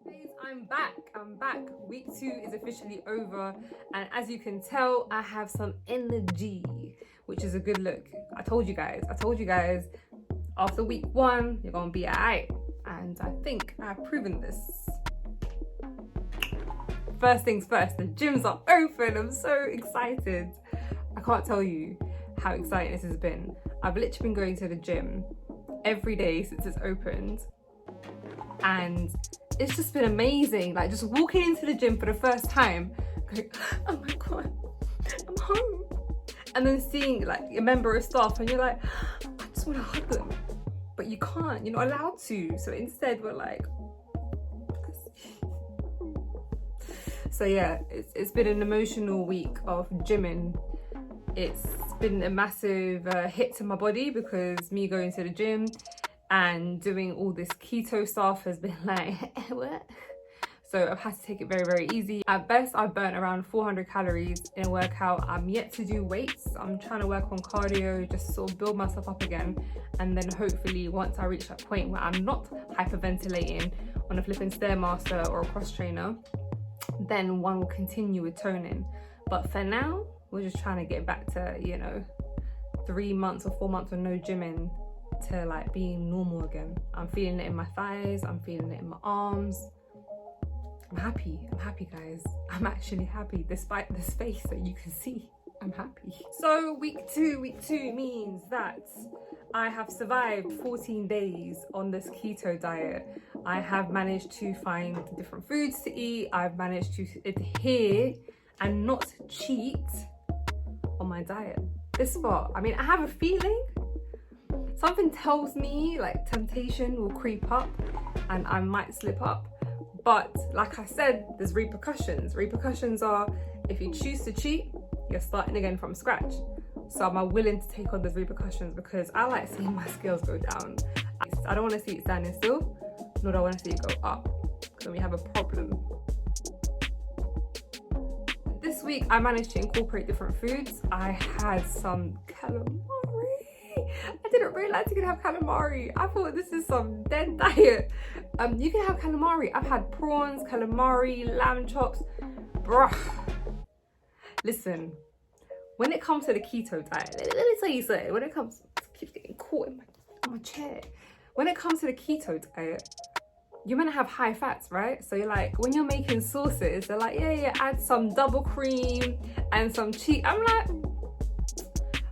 Guys, I'm back. Week 2 is officially over, and as you can tell, I have some energy, which is a good look. I told you guys, after week 1, you're gonna be alright, and I think I've proven this. First things first, the gyms are open. I'm so excited. I can't tell you how exciting this has been. I've literally been going to the gym every day since it's opened, and it's just been amazing. Like, just walking into the gym for the first time, going, oh my god, I'm home. And then seeing like a member of staff and you're like, I just want to hug them. But you can't, you're not allowed to. So instead we're like, so yeah, it's been an emotional week of gymming. It's been a massive hit to my body because me going to the gym and doing all this keto stuff has been like, what? So I've had to take it very, very easy. At best, I've burnt around 400 calories in a workout. I'm yet to do weights. I'm trying to work on cardio, just sort of build myself up again. And then hopefully once I reach that point where I'm not hyperventilating on a flipping Stairmaster or a cross trainer, then one will continue with toning. But for now, we're just trying to get back to, 3 months or 4 months of no gymming to like being normal again. I'm feeling it in my thighs, I'm feeling it in my arms. I'm happy guys. I'm actually happy despite this face that you can see. I'm happy. So week two means that I have survived 14 days on this keto diet. I have managed to find different foods to eat. I've managed to adhere and not cheat on my diet. This far, I mean, I have a feeling, something tells me like temptation will creep up and I might slip up. But like I said, there's repercussions. Repercussions are, if you choose to cheat, you're starting again from scratch. So am I willing to take on those repercussions? Because I like seeing my scales go down. I don't want to see it standing still, nor do I want to see it go up, because we have a problem. This week, I managed to incorporate different foods. I had some calamari. I didn't realize you could have calamari. I thought this is some dead diet. You can have calamari. I've had prawns, calamari, lamb chops. Bruh. Listen, when it comes to the keto diet, let me tell you something. When it comes, it keeps getting caught in my chair. When it comes to the keto diet, you're meant to have high fats, right? So you're like, when you're making sauces, they're like, yeah, add some double cream and some cheese. I'm like,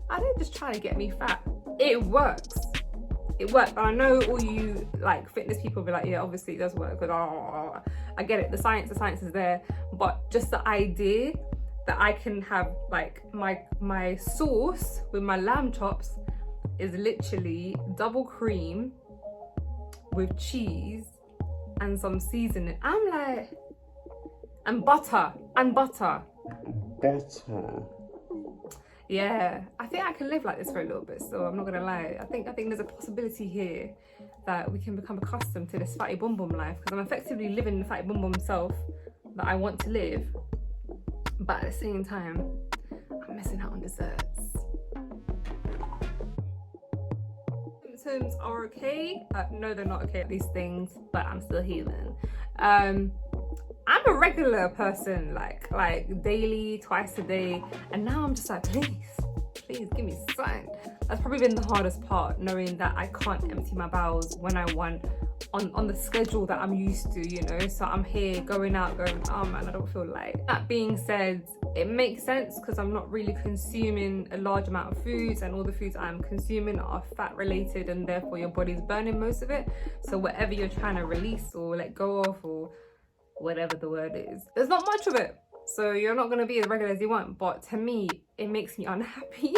are they just trying to get me fat? It works. It works. And I know all you like fitness people be like, yeah, obviously it does work. But I get it. The science is there. But just the idea that I can have like my sauce with my lamb chops is literally double cream with cheese and some seasoning. I'm like, and butter. Yeah, I think I can live like this for a little bit, so I'm not gonna lie. I think there's a possibility here that we can become accustomed to this fatty bum bum life, because I'm effectively living the fatty bum bum self that I want to live, but at the same time, I'm missing out on desserts. Symptoms are okay. No, they're not okay, these things, but I'm still healing. I'm a regular person, like daily, twice a day, and now I'm just like, please give me something. That's probably been the hardest part, knowing that I can't empty my bowels when I want on the schedule that I'm used to, so I'm here going out going, oh man, I don't feel like. That being said, it makes sense because I'm not really consuming a large amount of foods, and all the foods I'm consuming are fat related, and therefore your body's burning most of it. So whatever you're trying to release or let go of, or whatever the word is, there's not much of it, so you're not going to be as regular as you want. But to me, it makes me unhappy.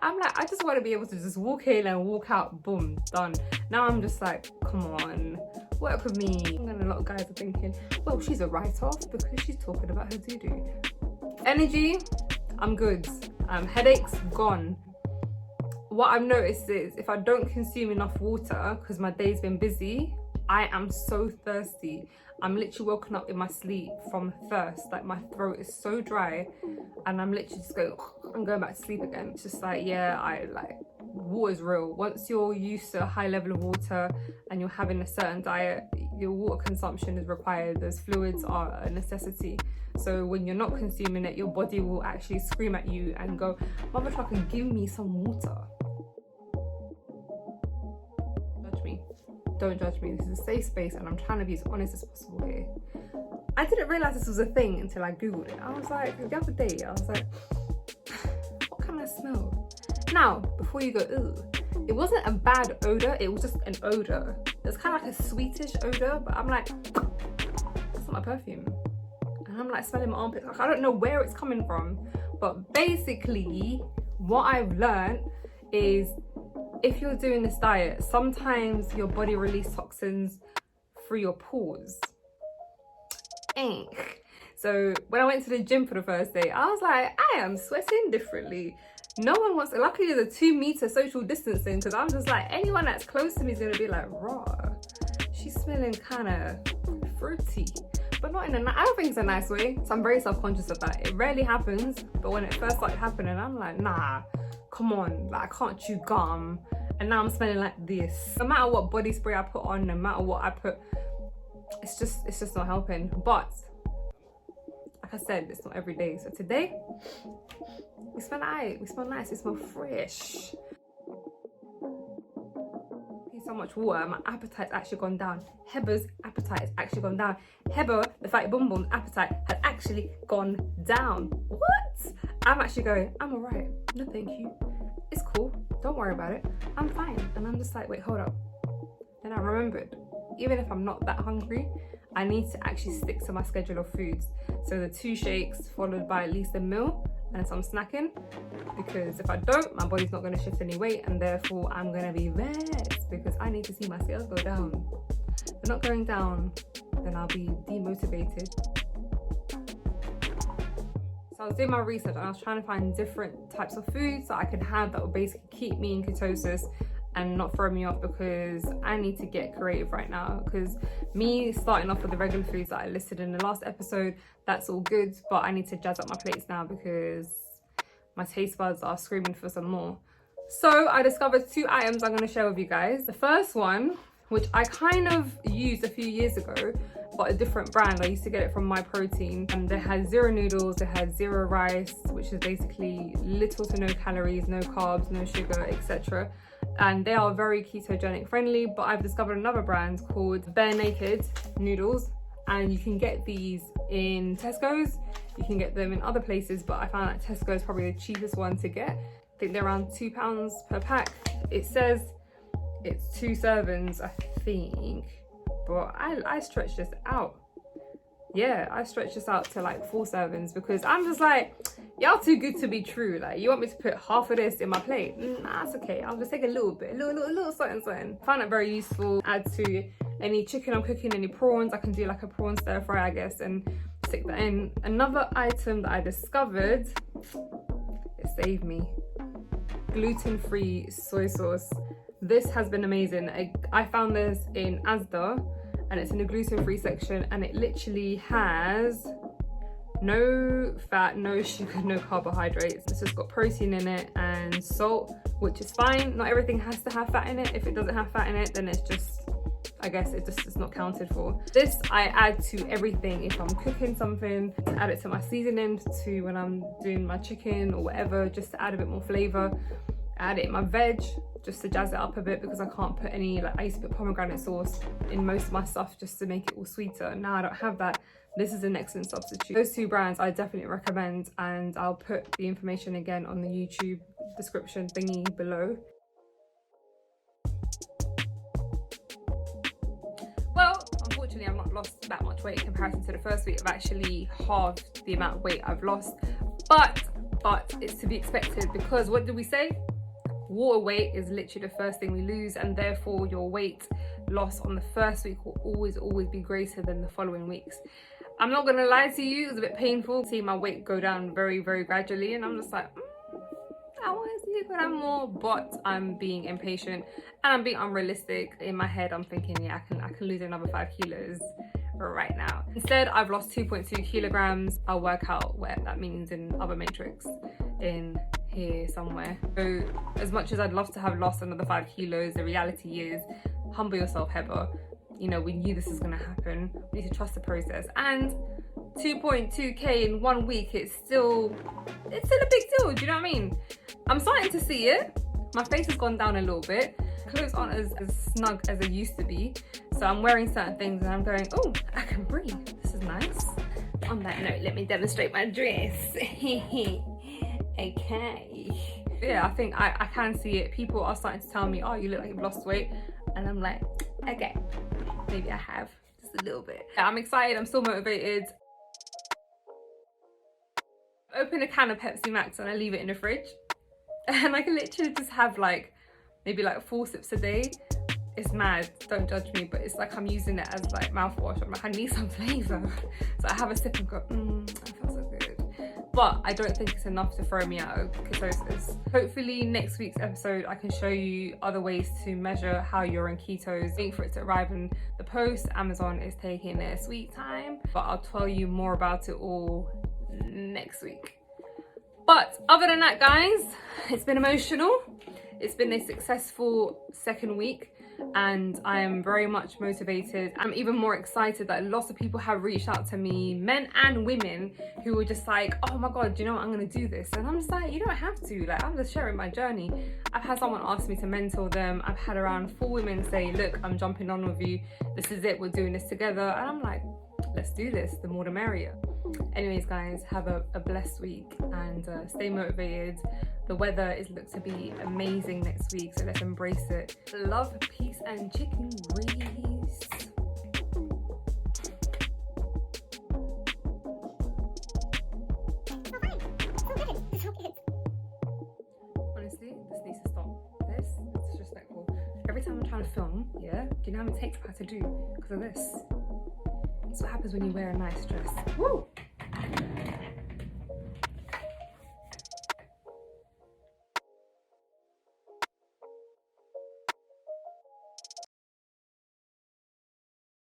I'm like, I just want to be able to just walk in and walk out, boom, done. Now I'm just like, come on, work with me. And a lot of guys are thinking, well, she's a write-off because she's talking about her doo-doo. Energy, I'm good. Headaches, gone. What I've noticed is if I don't consume enough water because my day's been busy, I am so thirsty. I'm literally woken up in my sleep from thirst. Like, my throat is so dry and I'm literally just going, I'm going back to sleep again. It's just like, yeah, water's real. Once you're used to a high level of water and you're having a certain diet, your water consumption is required. Those fluids are a necessity. So when you're not consuming it, your body will actually scream at you and go, motherfucker, give me some water. Judge me. Don't judge me. This is a safe space and I'm trying to be as honest as possible here. I didn't realize this was a thing until I googled it. I was like, the other day, I was like, what can I smell? Now, before you go, ooh, it wasn't a bad odor, it was just an odor. It's kind of like a sweetish odor, but I'm like, that's not my perfume. And I'm like smelling my armpits. Like, I don't know where it's coming from, but basically what I've learned is if you're doing this diet, sometimes your body releases toxins through your pores. So when I went to the gym for the first day, I was like, I am sweating differently. No one wants to, luckily there's a 2 meter social distancing, because I'm just like, anyone that's close to me is gonna be like, raw, she's smelling kind of fruity, but not in a, I don't think it's a nice way. So I'm very self-conscious of that. It rarely happens, but when it first started happening, I'm like, nah, come on, like I can't chew gum. And now I'm smelling like this. No matter what body spray I put on, no matter what I put, it's just not helping. But like I said, it's not every day. So today we smell alright, we smell nice, we smell fresh. So much water, my appetite's actually gone down. Heba's appetite has actually gone down. Heba, the fatty bum bum's appetite had actually gone down. What? I'm actually going, I'm alright, no thank you, it's cool, don't worry about it, I'm fine. And I'm just like, wait, hold up. Then I remembered, even if I'm not that hungry, I need to actually stick to my schedule of foods. So the 2 shakes followed by at least a meal and some snacking, because if I don't, my body's not going to shift any weight, and therefore I'm going to be vexed because I need to see my scales go down. If they're not going down, then I'll be demotivated. So I was doing my research and I was trying to find different types of foods that I could have that would basically keep me in ketosis and not throw me off, because I need to get creative right now. Because me starting off with the regular foods that I listed in the last episode, that's all good, but I need to jazz up my plates now because my taste buds are screaming for some more. So I discovered 2 items I'm going to share with you guys. The first one, which I kind of used a few years ago, but a different brand. I used to get it from My Protein, and they had 0 noodles, they had 0 rice, which is basically little to no calories, no carbs, no sugar, etc. And they are very ketogenic friendly. But I've discovered another brand called Bare Naked noodles, and you can get these in Tesco's, you can get them in other places, but I found that Tesco is probably the cheapest one to get. I think they're around £2 per pack. It says it's 2 servings, I think, but I stretch this out. Yeah, I stretch this out to like 4 servings, because I'm just like, y'all too good to be true. Like, you want me to put half of this in my plate? Nah, it's okay. I'll just take a little bit, a little something. I found it very useful. Add to any chicken I'm cooking, any prawns. I can do like a prawn stir fry, I guess, and stick that in. Another item that I discovered, it saved me. Gluten-free soy sauce. This has been amazing. I found this in Asda, and it's in the gluten-free section, and it literally has no fat, no sugar, no carbohydrates. It's just got protein in it and salt, which is fine. Not everything has to have fat in it. If it doesn't have fat in it, then it's just, I guess it's not counted for. This I add to everything. If I'm cooking something, add it to my seasoning, to when I'm doing my chicken or whatever, just to add a bit more flavor. Add it in my veg, just to jazz it up a bit, because I can't put any, like I used to put pomegranate sauce in most of my stuff just to make it all sweeter. Now I don't have that. This is an excellent substitute. Those 2 brands I definitely recommend, and I'll put the information again on the YouTube description thingy below. Well, unfortunately I've not lost that much weight in comparison to the first week. I've actually halved the amount of weight I've lost, but it's to be expected, because what did we say? Water weight is literally the first thing we lose, and therefore your weight loss on the first week will always be greater than the following weeks. I'm not gonna lie to you, it was a bit painful seeing my weight go down very gradually, and I'm just like, I want to see it go down more, but I'm being impatient and I'm being unrealistic. In my head I'm thinking, yeah, I can lose another 5 kilos right now. Instead, I've lost 2.2 kilograms. I'll work out what that means in other matrix in here somewhere. So as much as I'd love to have lost another 5 kilos, the reality is, humble yourself, Heather. You know, we knew this was gonna happen. We need to trust the process. And 2.2k in 1 week, it's still a big deal. Do you know what I mean? I'm starting to see it. My face has gone down a little bit. Clothes aren't as snug as they used to be. So I'm wearing certain things and I'm going, oh, I can breathe. This is nice. On that note, let me demonstrate my dress. Okay. Yeah, I think I can see it. People are starting to tell me, oh, you look like you've lost weight. And I'm like, okay, maybe I have, just a little bit. Yeah, I'm excited, I'm still motivated. I open a can of Pepsi Max and I leave it in the fridge. And I can literally just have like, maybe like 4 sips a day. It's mad, don't judge me, but it's like I'm using it as like mouthwash. I'm like, I need some flavour. So I have a sip and go, that feels so good. But I don't think it's enough to throw me out of ketosis. Hopefully next week's episode I can show you other ways to measure how you're in ketos. Waiting for it to arrive in the post. Amazon is taking their sweet time, but I'll tell you more about it all next week. But other than that, guys, it's been emotional. It's been a successful second week and I am very much motivated. I'm even more excited that lots of people have reached out to me, men and women, who were just like, oh my God, do you know what, I'm gonna do this. And I'm just like, you don't have to, like, I'm just sharing my journey. I've had someone ask me to mentor them. I've had around 4 women say, look, I'm jumping on with you. This is it, we're doing this together. And I'm like, let's do this, the more the merrier. Anyways, guys, have a blessed week and stay motivated. The weather is looked to be amazing next week, so let's embrace it. Love, peace, and chicken grease. Honestly, this needs to stop. This is disrespectful. Every time I'm trying to film, yeah, do you know how many takes I've had to do because of this? That's what happens when you wear a nice dress. Woo!